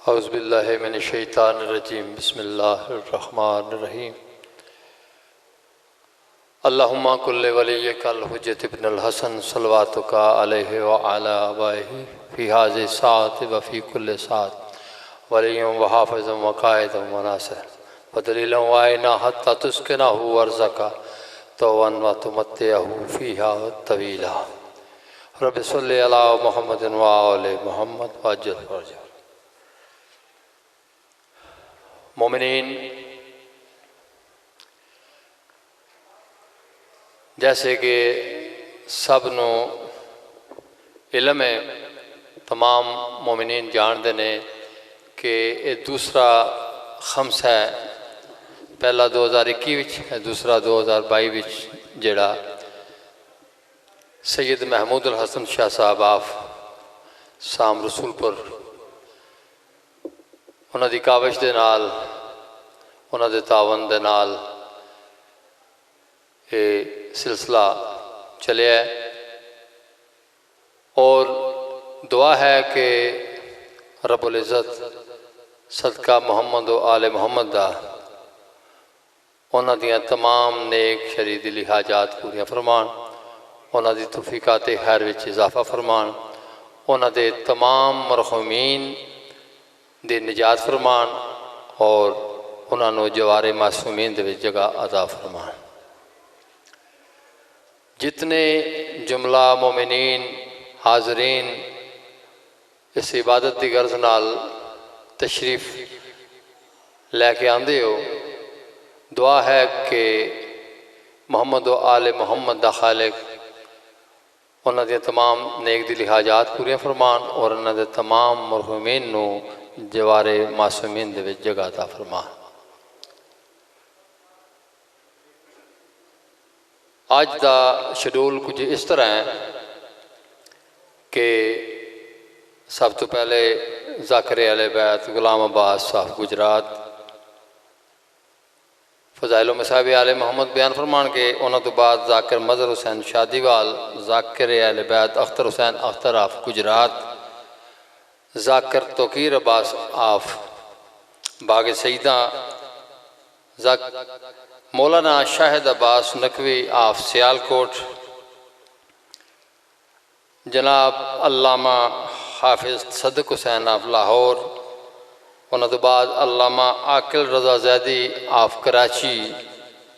औज़ुबिल्लाहि मिनश्शैतानिर्रजीम बिस्मिल्लाहिर्रहमानिर्रहीम। अल्लाहुम्मा कुल्लि वलिय्यिकल हुज्जत इब्नुल हसन सल्लवातुका अलैहि व अला आबाइहि फ़ी हाज़िहि साअति व फ़ी कुल्लि साअत वलिय्युन व हाफ़िज़ुन व क़ाइदुन व नासिरun व दलीलन व आइना हत्ता तुस्किनहु अर्ज़का तौअन व तुमत्तिअहु फ़ीहा तवीला। रब्बि सल्लि अला मुहम्मदिन व आलि मुहम्मद व अज्जिल फ़रजह। मोमिनीन, जैसे कि सबनों इल्म है, तमाम मोमिनीन जानते हैं कि ये दूसरा खम्स है। पहला 2021 है, दूसरा 2022 विच जेड़ा सैयद महमूद अल हसन शाह साहब आफ साम रसूलपुर उन्हां दी काविश दे नाल, उन्हां दे तावन दे नाल ये सिलसिला चलिया और दुआ है कि रब्बुल इज़्ज़त सदका मोहम्मद व आले मोहम्मद दा उन्हां दियां तमाम नेक शरी दिली हाजात पूरियां फरमान, उन्हां दी तौफीकात खैर विच इजाफा फरमान, उन्हां दे तमाम मरहूमीन दी निजात फरमान और उन्होंने जवारे मासूमीन दे विच जगह अदा फरमान। जितने जुमला मोमिनीन हाजरीन इस इबादत की गर्ज नाल तशरीफ लैके आंदे हो, दुआ है कि मोहम्मद व आले मोहम्मद दा खालिक उन्हां दी तमाम नेक दिली हाजात पूरियां फरमान और उन्हां दे तमाम मरहूमीन नूं जवारे मासूमीन दे विच जगह अता फरमान। अज का शेड्यूल कुछ इस तरह है कि सब तो पहले ज़ाकिर अहले बैत गुलाम अब्बास साहब गुजरात फ़ज़ाइल मसाहिब आले मोहम्मद बयान फरमान के, उन्होंने तो बाद ज़ाकिर मज़हर हुसैन शादीवाल, ज़ाकिर अहले बैत Akhtar Hussain Akhtar of Gujarat, Zakir Tauqeer Abbas of Bagh Saeeda, Maulana Shahid Abbas Naqvi of Sialkot, जनाब अल्लामा हाफिज़ सदक हुसैन आफ लाहौर, उन्होंने तो बाद अल्लामा आकिल रज़ा ज़ैदी आफ कराची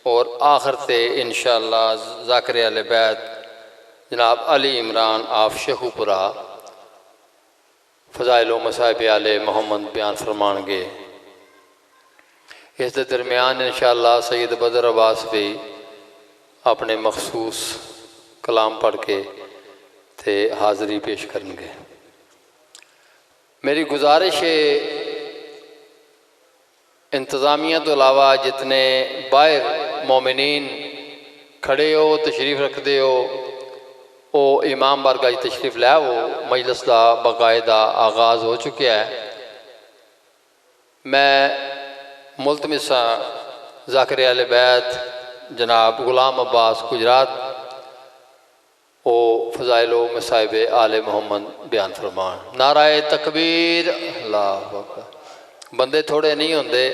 और आखिर से इंशाअल्लाह ज़ाकिर अहले बैत जनाब अली इमरान आफ शेखुपुरा फ़ज़ाइल मसाहिब आले मोहम्मद बयान फरमानगे। इस दरम्यान इंशाअल्लाह सैयद बदर अब्बास भी अपने मखसूस कलाम पढ़ के थे हाज़री पेश करेंगे। मेरी गुजारिश है इंतज़ामिया तो अलावा जितने बाहर मोमिनीन खड़े हो तशरीफ़ रखते हो वो इमाम बारगाह तशरीफ़ लाओ। मजलिस का बाकायदा आगाज़ हो चुका है। मैं मुल्तमिस ज़ाकिर अहले बैत जनाब गुलाम अब्बास गुजरात ओ फ़ज़ाइल मसाहिब आले मोहम्मद बयान फरमान। नाराए तकबीर, अल्लाहु अकबर। बंदे थोड़े नहीं होंगे,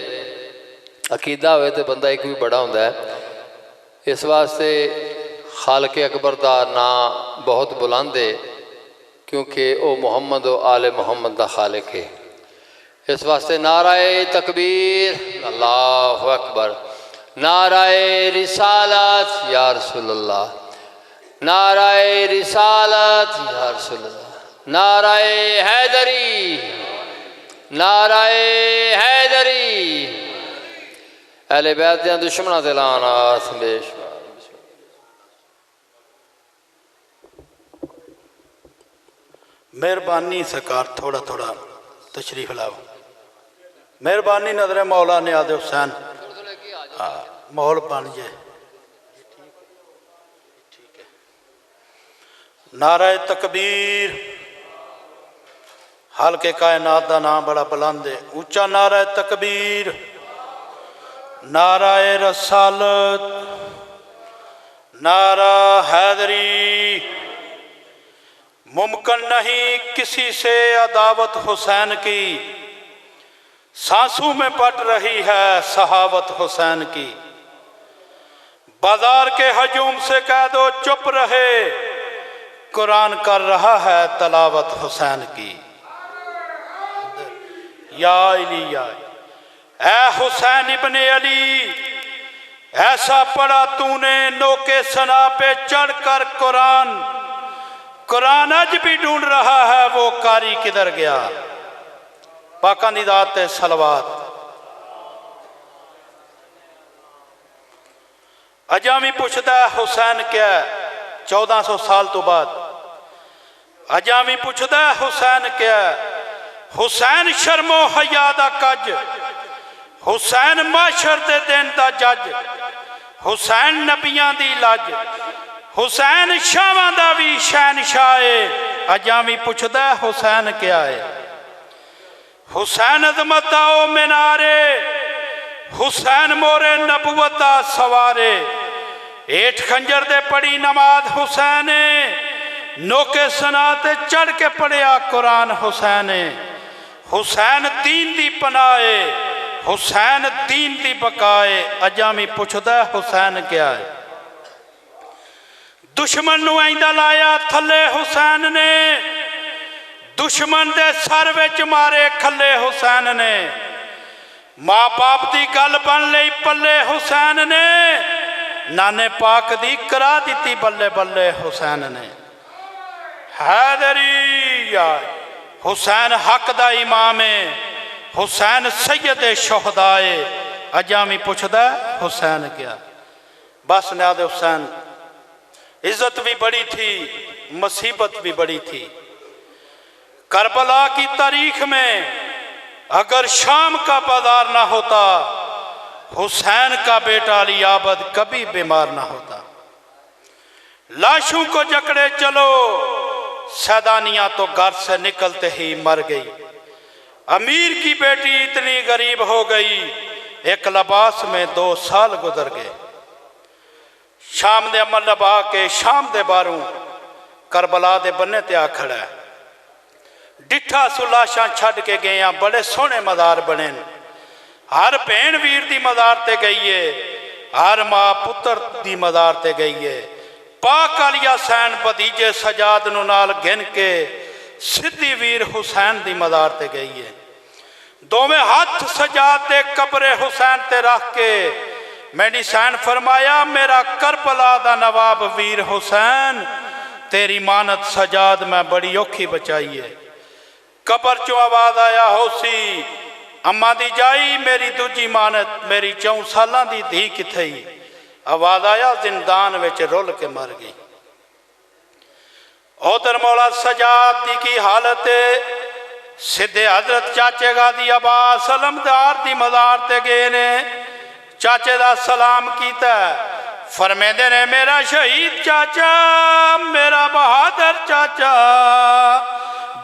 अकीदा होए तो बंदा एक भी बड़ा होंदा है। इस वास्ते खालिक अकबर का नाम बहुत बुलंद है क्योंकि वो मोहम्मद व आले मोहम्मद का खालिक है। इस वास्ते नाराए तकबीर, अल्लाहु अकबर। नाराए रिसालत या रसूलल्लाह, नाराए रिसालत या रसूलल्लाह, नाराए हैदरी, नाराए हैदरी। अहले बैत दे दुश्मनां ते लानत बेशुमार। मेहरबानी सरकार थोड़ा थोड़ा तशरीफ लाओ। मेहरबानी नजर मौला नियाज़ हुसैन माहौल बन जाए। नाराए तकबीर, हल्के कायनात का नाम बड़ा बुलंद है, ऊंचा नाराए तकबीर। नाराए रसालत, नारा हैदरी। मुमकिन नहीं किसी से अदावत हुसैन की, सांसों में बट रही है सहावत हुसैन की। बाजार के हजूम से कह दो चुप रहे, कुरान कर रहा है तलावत हुसैन की। या अली या ऐ हुसैन इब्ने अली, ऐसा पढ़ा तूने नोके सना पे चढ़कर कुरान, कुरान आज भी ढूंढ रहा है वो कारी किधर गया। पाका निदात सलवात। अजामी पुछदा हुसैन क्या 1400 साल तो बाद। अजामी पुछदा हुसैन क्या, हुसैन शर्मो हया दा कज, हुसैन माशर दे दिन दा जज, हुसैन नबियां दी लज, हुसैन शावां दा भी शहनशाह है। अजामी पुछदा हुसैन क्या है, हुसैन अजमत दा ओ मीनारे, हुसैन मोरे नबुवत दा सवारे, हेठ खंजर दे पड़ी नमाज हुसैन, नोके सना ते चढ़ के पढ़िया कुरान हुसैन। हुसैन दीन दी पनाए, हुसैन दीन दी बकाए। अजामी पुछदा हुसैन क्या है, दुश्मन नूं आइंदा लाया थले हुसैन ने, दुश्मन दे सर विच मारे खले हुसैन ने, मां बाप दी गल बन लई पल्ले हुसैन ने, नाने पाक दी करा दी बल्ले बल्ले हुसैन ने। हैदरी या हुसैन हक दा इमाम है, हुसैन सैयद शुहदाए। अजामी पुछदा हुसैन क्या, बस न्याद हुसैन। इज्जत भी बड़ी थी, मुसीबत भी बड़ी थी। करबला की तारीख में अगर शाम का बाजार ना होता, हुसैन का बेटा अली आबद कभी बीमार ना होता। लाशों को जकड़े चलो, सैदानियां तो घर से निकलते ही मर गई। अमीर की बेटी इतनी गरीब हो गई, एक लिबास में 2 साल गुजर गए। शाम दे अमल नभा के शाम दे बारू करबला दे बन्ने ते आ खड़ा है। डिठा सुलाशा छड़ के गए, बड़े सोहने मज़ार बने। हर भेण वीर दी मज़ार ते गई है, हर मां पुत्र दी मज़ार ते गई है। पाक आलिया सैन भतीजे सजाद नूं नाल गिन के सिद्धी वीर हुसैन दी मज़ार ते गई है। दोवें हाथ सजाद दे कब्रे हुसैन ते रख के मैंने सैन फरमाया, मेरा करबला दा नवाब वीर हुसैन, तेरी मानत सजाद मैं बड़ी औखी बचाई है। कबर चो आवाज आया, होसी अम्मा दी जाई, मेरी दूजी मानत मेरी 4 सालां दी धी किथे। आवाज आया, जिंदान विच रुल के मर गई। उधर मौला सजाद दी की हालत, सीधे हजरत चाचे गादी अब्बास अलमदार दी मज़ार ते गए ने। चाचे दा सलाम कीता, फरमेंदे ने मेरा शहीद चाचा, मेरा बहादुर चाचा,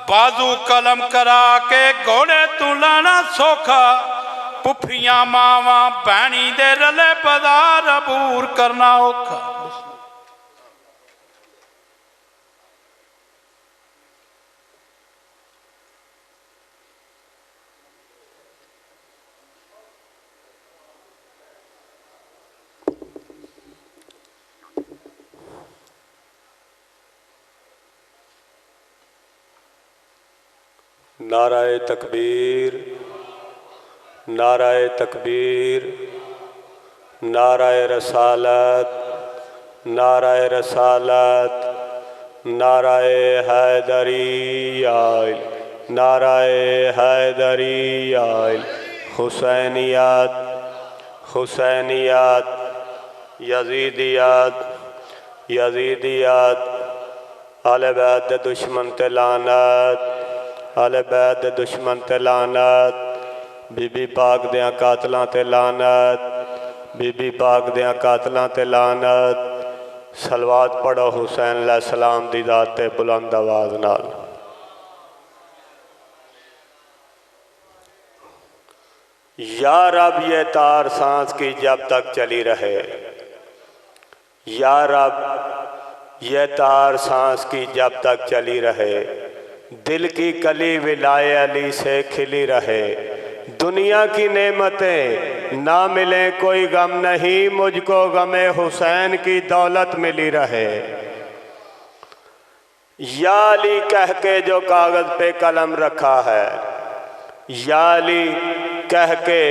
बाजू कलम करा के घोड़े तू लाना सौखा, पुफियां मावा भैनी दे रले बाजार अबूर करना औखा। नाराए तकबीर, नाराए तकबीर, नाराए रसालत, नाराए रसालत, नाराए हैदरी आइल, नाराए हैदरी आइल। हुसैनियत, हुसैनियत, यजीदियत, यजीदियत, आले बैत दे दुश्मन ते लानत, आले बैत दे दुश्मन ते लानत, बीबी पाक दियां कातलां ते लानत, बीबी पाक दियां कातलां ते लानत। सलवात पढ़ो हुसैन अलैहिस्सलाम दी ज़ात ते बुलंद आवाज़ नाल। या रब ये तार सांस की जब तक चली रहे, या रब ये तार सांस की जब तक चली रहे, दिल की कली विलाए अली से खिली रहे, दुनिया की नेमतें ना मिले कोई गम नहीं, मुझको गमे हुसैन की दौलत मिली रहे। या अली कह के जो कागज़ पे कलम रखा है, या अली कह के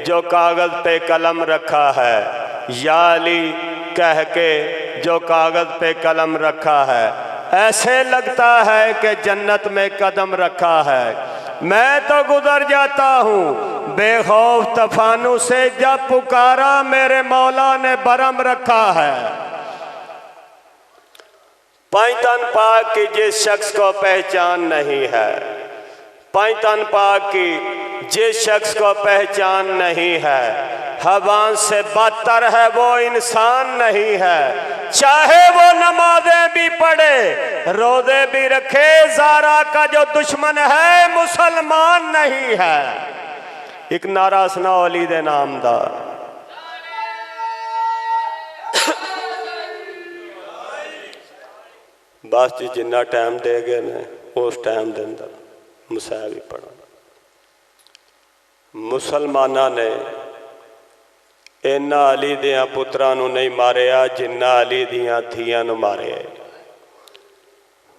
जो कागज़ पे कलम रखा है, या अली कह के जो कागज़ पे कलम रखा है, ऐसे लगता है कि जन्नत में कदम रखा है। मैं तो गुजर जाता हूँ बेखौफ तूफानों से, जब पुकारा मेरे मौला ने बरम रखा है। पैतन पाक की जिस शख्स को पहचान नहीं है, पैतन पाक की जिस शख्स को पहचान नहीं है, हवान से बदतर है वो इंसान नहीं है। चाहे वो नमाजें भी पढ़े रोजे भी रखे, ज़ारा का जो दुश्मन है मुसलमान नहीं है। एक नारा सुनाओ अली दे नाम दा। बस जी जिन्ना टाइम दे गए ने उस टाइम के अंदर मुसाह भी पढ़ा। मुसलमाना ने इन्ना अली दियां पुत्रां नूं नहीं मारिया जिन्ना अली दियां धीआं नूं मारिया।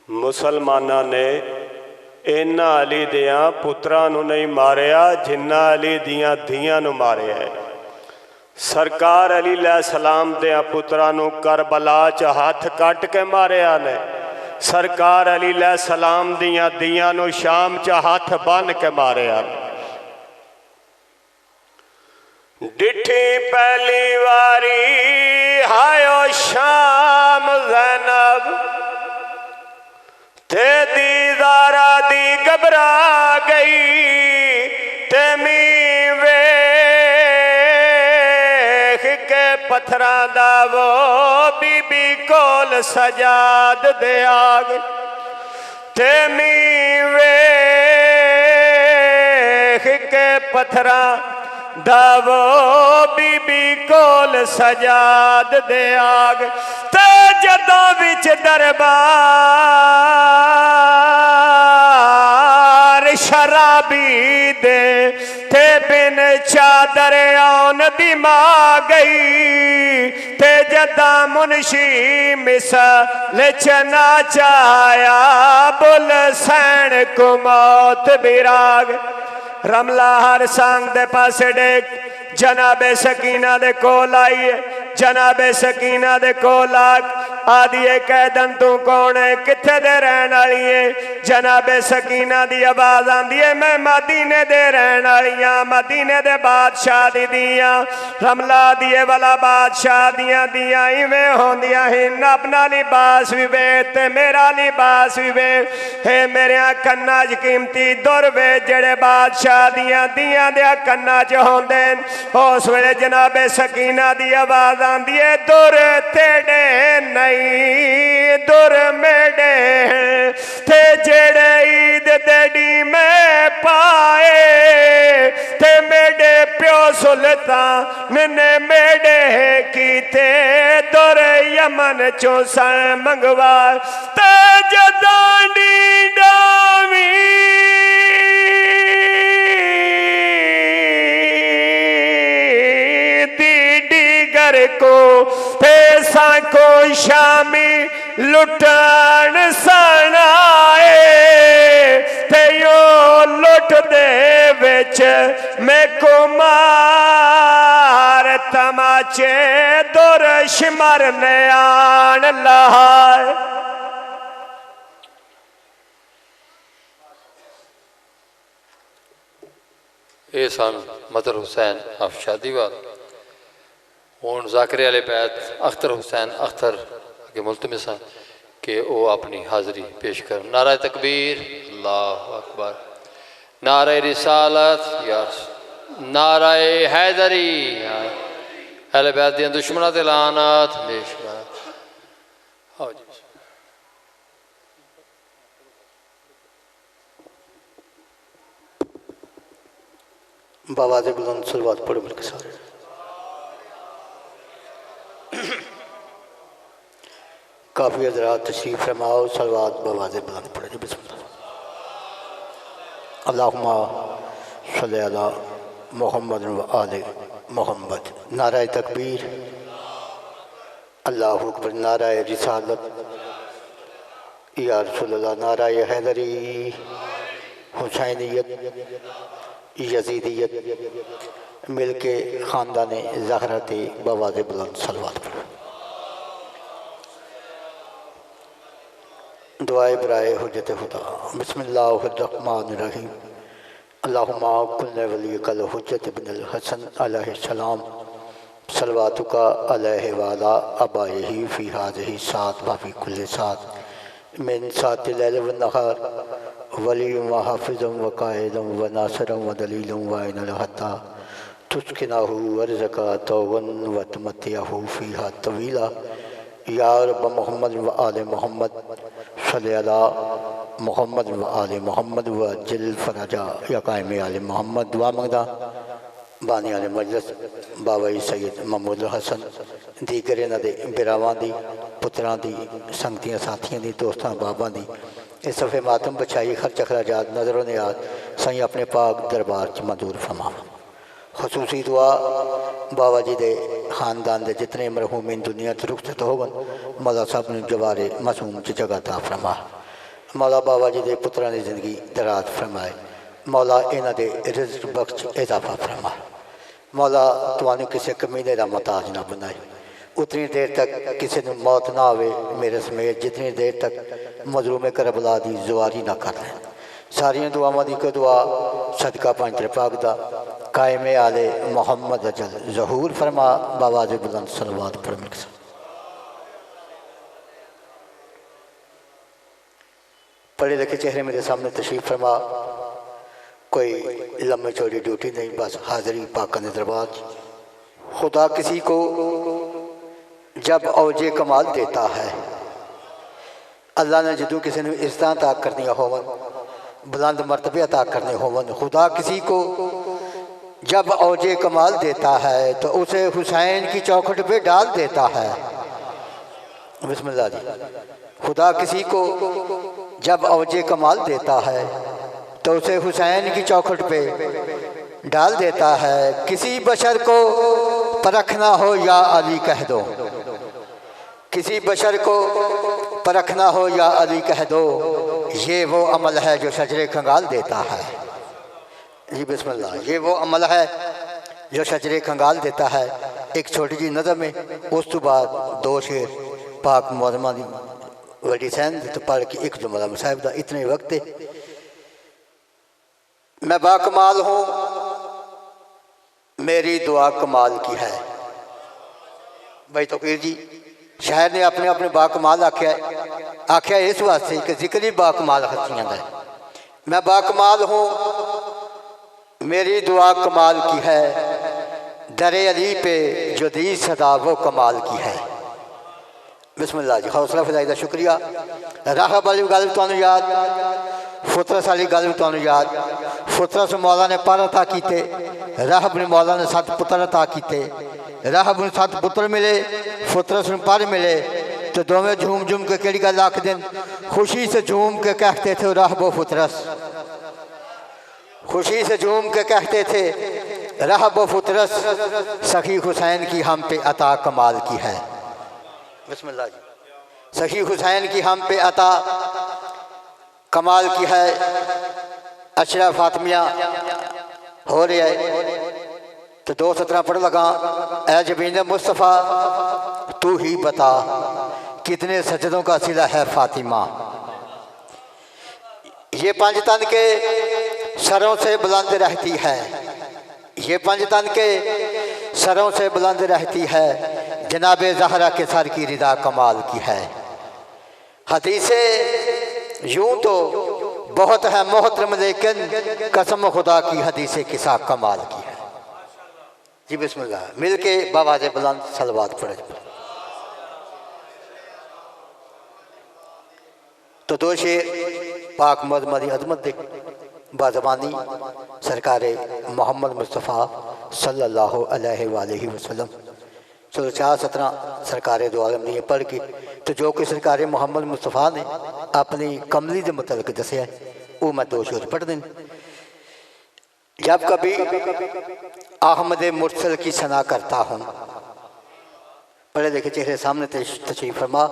मुसलमाना ने इन्ना अली दियां पुत्रां नूं नहीं मारिया जिन्ना अली दियां धीआं नूं मारिया। सरकार अली सलाम दियां पुत्रां नूं करबला च हथ कट के मारिया ने। सरकार अली सलाम दियां धीआं नूं शाम च हथ बन के मारिया। डिठी पहली वारी हायो शाम ज़ैनब, ते दीदारा दी घबरा गई, ते मी वेख के पत्थरां दा वो बीबी कोल सजाद दे आ गई। ते मी वेख के पत्थरां दावो बीबी कोल सजाद दे आग, ते जदों विच दरबार शराबी दे, ते बिन चादर आन दी मां गई, ते जदा मुनशी मिसल च नाचाया, बुल सैन को मौत बिराग। रमला हर सांग दे पासे डेक जनाबे सकीना दे कोल आईए। जनाबे सकीना दे कोल आदिए कैदन तू कौन है, किथे दे रहन वाली है। जनाबे सकीना दी आवाज आंदी है, मैं मदीने दे रहन वाली हां, मदीने दे बादशाह दी दियां। रमला दिए वाला बादशाह दियां दियां इवें होंदियां हिन। अपना लिबास भी वे ते मेरा लिबास भी वे, हे मेरे कन्ना च कीमती दुर वे जेड़े बादशाह दियां दियां दे कन्ना च होंदे। उस वेले जनाबे सकीना दी आवाज आंदी है, दुर तेरे नहीं दुर मेरे, ते जेड़े ईद देड़ी में पाए, ते मेरे प्यो सुल्तान ने मेरे कीते, दुर यमन चो सन मंगवा, ते जदानी डावी को पैसा को शामी लुटन सनाए, ते यो लुट दे विच मैं कुमार तमाचे दुर शिमर ने आन लहाए। ये सन मदर हुसैन शादी वाल। हूँ ज़ाकिर आले बैत अख्तर हुसैन अख्तर के मुल्तमिस हैं कि वो अपनी हाज़री पेश कर। नारा तकबीर, अल्लाह अकबर, नारा रिसालत, यार नारा हैदरी, अहले बैत दियां दुश्मनां ते लानत। आओ जी बाबा दे बुलंद सलवात पढ़ो मिलके सारे। काफ़ी हज़रात तशरीफ़ फरमाओ, सलवात बाबा दे बुलंद पढ़ो। बिस्मिल्लाह। अल्लाहुम्मा सल्ले अला मोहम्मद व आले मोहम्मद। नाराए तकबीर, अल्लाहु अकबर, नाराए रिसालत, या रसूलल्लाह, नाराए हैदरी, हुसैनियत, यजीदियत, मिल के ख़ानदान ज़हरा ते बवाज़ बुलंद सलवात पढ़ो। दुआए बराए हुज्जत खुदा। बिस्मिल्लाहिर्रहमानिर्रहीम। अल्लाहुम्मा कुल्ले वलियकल हुज्जत इब्नुल हसन अलैहिस्सलाम सलवातुका अलैहि वाला अबाइही फ़ी हाज़िही सात व फ़ी कुल्ली सात मिन सातिल लैल व नहार वलियुम व हाफ़िज़ुम व क़ाइदुम व नासिरुम व दलीलुम व ऐनुल हत्ता तुस्किनहु वर्ज़का तौवन व तुमत्तिअहु फ़ीहा तवीला। या रब मोहम्मद व आले मोहम्मद सल्ले अला मोहम्मद व आले मोहम्मद व जिल फरजा या कायम आले मोहम्मद। दुआ मंगदा बानी आले मजलिस बाबा सैयद महमूद हसन दीगर इन्हां दे बिरावां दी पुत्रां दी संगतियां साथियां दी दोस्तां बाबां दी इस सफ़े मातम बचाई खर्च अखराजात नज़रों नियाज सही अपने पाक दरबार च मंजूर फरमावा। खसूसी दुआ बाबा जी दे खानदान दे जितने मरहूमीन दुनिया च रुखसत होवन मौला साहब ने जवारे मासूम च जगह ता फरमा। मौला बाबा जी दे पुत्रां दी जिंदगी दराज फरमाए। मौला इन्हां दे रिज़्क़ बख्श इजाफा फरमा। मौला तुहानू किसी कमीने का मुहताज ना बनाए। उतनी देर तक किसी को मौत ना आवे मेरे समेत जितनी देर तक मजलूम करबला की जुआरी ना कर लें। सारिया दुआवां की को दुआ सदका पंच पाक दा कायम आले मोहम्मद अजल ज़हूर फरमा। बाबा जी बुलंद सलवात पढ़। पढ़े लिखे चेहरे मेरे सामने तशरीफ़ फरमा। कोई लम्बी चौड़ी ड्यूटी नहीं, बस हाज़िरी पाक ने दरबार। खुदा किसी को जब औजे कमाल देता है, अल्लाह ने जदों किसी ने इज़्ज़त अता करनी होवन बुलंद मरतबे अता करने होवन, खुदा किसी को जब औजे कमाल देता है तो उसे हुसैन की चौखट पे डाल देता है। बिस्मिल्लाह जी। खुदा किसी को जब औजे कमाल देता है तो उसे हुसैन की चौखट पे डाल देता है। किसी बशर को परखना हो या अली कह दो, किसी बशर को परखना हो या अली कह दो, ये वो अमल है जो शजरे कंगाल देता है। जी बिस्मिल्लाह। ये वो अमल है जो शजरे कंगाल देता है। एक छोटी जी नज़म में उस तो बाद दो शेर पाक मुअज़्ज़मा दी वडी सैन तो पढ़ के एक जुमला मुसाहिब दा इतने वक्त। मैं बाकमाल हूँ, मेरी दुआ कमाल की है। भाई तौकीर जी शायर ने अपने अपने बाकमाल आख्या इस वास्ते कि जिक्र ही बाकमाल हस्तियां दा है। मैं बाकमाल हूँ, मेरी दुआ कमाल की है, दरे अली पे जो दी सदा वो कमाल की है। बिस्मिल्लाह जी। हौसला अफजाई का शुक्रिया। राह वाली गल तुहानू याद, फुतरस वाली गल भी तुहानू याद। फुतरस मौला ने पर अता किते, राह अपने मौला ने 7 पुत्र अता किते। राह अपने 7 पुत्र मिले, फुतरस ने पर मिले तो दोवें झूम झूम के केड़ी गल आख दिन, खुशी से झूम के कहते थे राह बो फुतरस, खुशी से झूम के कहते थे राह बो फुतरस, सखी हुसैन की हम पे अता कमाल की है। बिस्मिल्लाह जी। सखी हुसैन की हम पे अता कमाल की है। अशरा फातिमिया हो रहा है तो 2 सतरा पढ़ लगा। ऐ जबीन मुस्तफ़ा तू ही बता कितने सजदों का सिला है फातिमा। ये 5 तन के सरों से बुलंद रहती है, ये 5 तन के सरों से बुलंद रहती है, जनाबे ज़हरा के सर की रिदा कमाल की है। हदीसे यूं तो बहुत है मोहतरम लेकिन कसम खुदा की हदीसे किसा कमाल की है। जी बिस्मिल्लाह। मिल के बावाज़े बुलंद सलवात पढ़े। तो 2 शेर पाक मुअज़्ज़मा दी अज़मत दे बाज़बानी सरकार मोहम्मद मुस्तफ़ा सल्लल्लाहु अलैहि वसल्लम 417 सरकार दो आलम दी पढ़ के तो जो कि सरकार मोहम्मद मुस्तफ़ा ने अपनी कमली के मुतलक दसिया वो मैं 2 शेर पढ़ दें। जब कभी अहमद मुरसल की सना करता हूँ, पढ़े लिखे चेहरे सामने तशरीफ फरमा।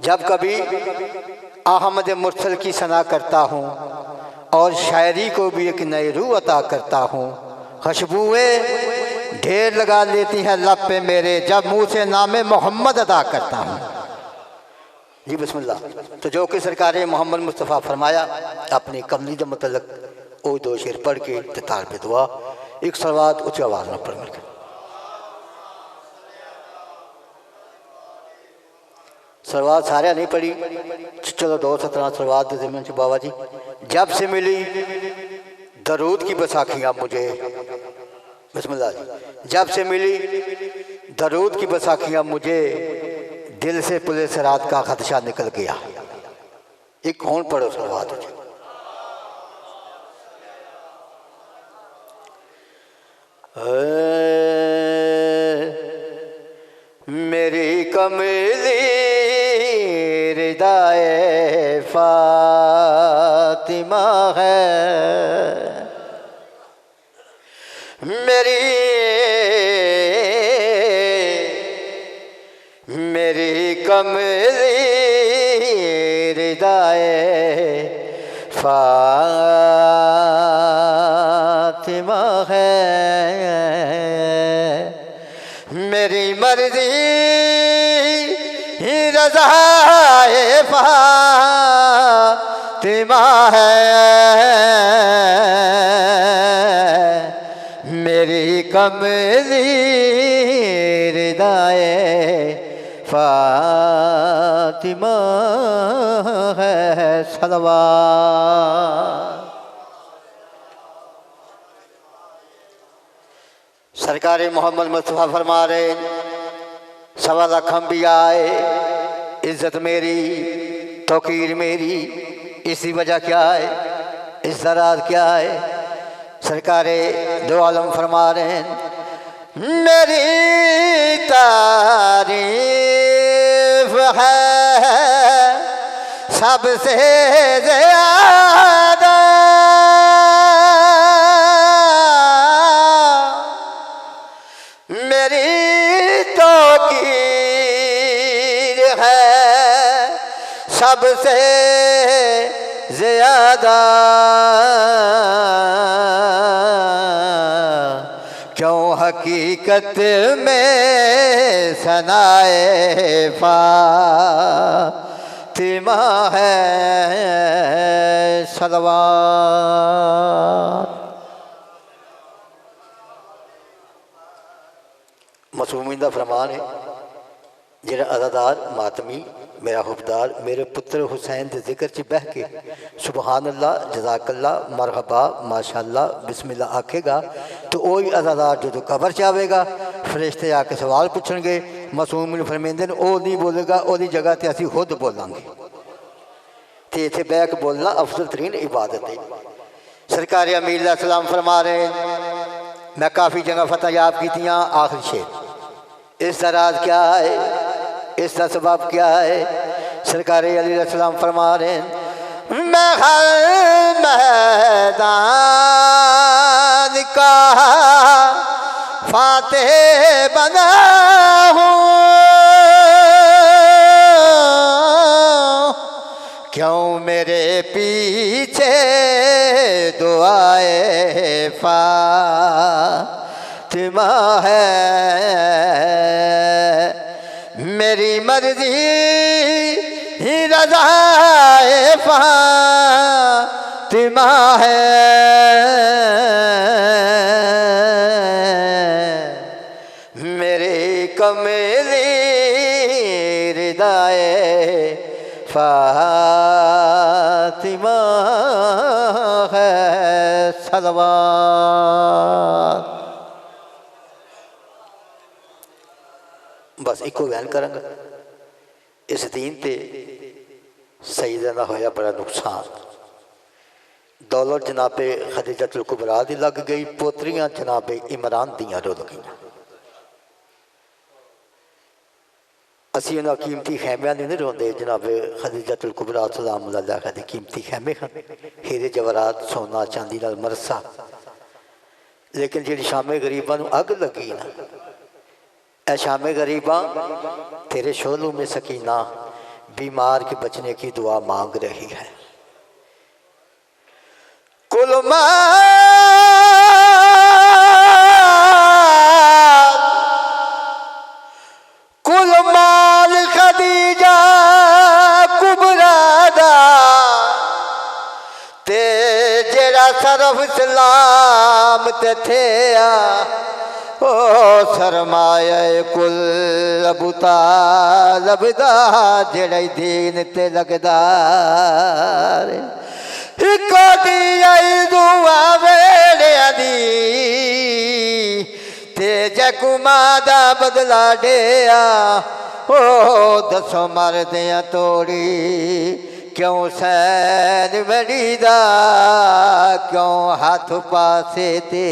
जब कभी अहमद मुरसल की सना करता हूँ और शायरी को भी एक नई रूह अता करता हूँ, खुशबुएं ढेर लगा लेती हैं लब पे मेरे जब मुँह से नाम मोहम्मद अदा करता हूँ। जी बिस्मिल्लाह। तो जो कि सरकार मोहम्मद मुस्तफ़ा फरमाया, अपनी कमली के मतलब वो दो शेर पढ़ के तार पे दुआ, एक सलवात उच्च आवाज़ में पढ़ मिल। सलवात सारे नहीं पढ़ी, चलो 217 सलवात दे ज़मीन बाबा जी। जब से मिली दरूद की बसाखियाँ मुझे, बिस्मिल्लाह जी। जब से मिली दरूद की बसाखियाँ मुझे, दिल से पुलिस रात का खदशा निकल गया। एक कौन पढ़ो सलवात जी। मेरी कमली रिदाए फातिमा है, मेरी कमली रिदाए फातिमा है, मेरी मर्जी रज़ाए फातिमा है, मेरी कमली रिदाए फातिमा है। सलवात। सरकार मोहम्मद मुस्तफ़ा फरमा रहे, 1.25 लाख अंबिया आए, इज़्ज़त मेरी तौकीर मेरी, इसी वजह क्या है, इस दराज क्या है। सरकार दो आलम फरमा रहे हैं, मेरी तारीफ है सबसे ज़्यादा, मेरी तौकीर है सबसे ज़्यादा, क्यों हकीकत में सनाए फातिमा है। सलवात। मासूमीन दा फरमान है, जेड़ा अज़ादार मातमी मेरा हुबदार मेरे पुत्र हुसैन के जिक्र च बह के सुबहान अल्लाह जज़ाकल्लाह मरहबा माशाअल्लाह बिस्मिल्लाह आखेगा, तो वही अज़ादार जो कबर च आवेगा, फरिश्ते आके सवाल पूछणगे, मासूम फरमेंदे ओ नहीं बोलेगा, ओदी जगह ते असीं खुद बोलांगे। तो इत्थे बह के बोलना अफजल तरीन इबादत है। सरकार अमीर अलैहिस्सलाम फरमा रहे, मैं काफ़ी जगह फतह याब कीतियां, आखिरी शेर इस दराज क्या है, इसका सबब क्या है। सरकार अली अलैहिस्सलाम फरमा रहे हैं, मैं हर मैदान का फातेह बना हूँ, क्यों मेरे पीछे दुआए फातिमा है, मेरी मर्जी ही रज़ाए फातिमा है, मेरी कमली रिदाए फातिमा है। सलवात। बस एक बयान करांगा, इस दीन ते सईदा दा होया बड़ा नुकसान। दौलत जनाबे खदीजतुल कुबरा दी लग गई, पोतरियां जनाबे इमरान दियां रुल गई। असी उन्होंने कीमती खैमिया नहीं रोंदे, जनाबे खदीजतुल कुबरा सलाम अलैहा दे कीमती खैमे हैं, हीरे जवाहरात सोना चांदी नाल मरसा लेकिन जी शामे गरीबा अग लगी ना, ए शामे गरीबा तेरे शोलों में सकीना बीमार के बचने की दुआ मांग रही है। कुल माल खदीजा कुबरादा ते जेड़ा सरफ सलाम ते थे ओ सरमाया कुल अबू तालिब दा जेड़ा दीन ते लगदा हिको दी आई दुआ वेड़े दी ते जकुमा दा बदला डेया ओ दसो मर दिया तोड़ी क्यों सैन बड़ी दा क्यों हाथ पासे ते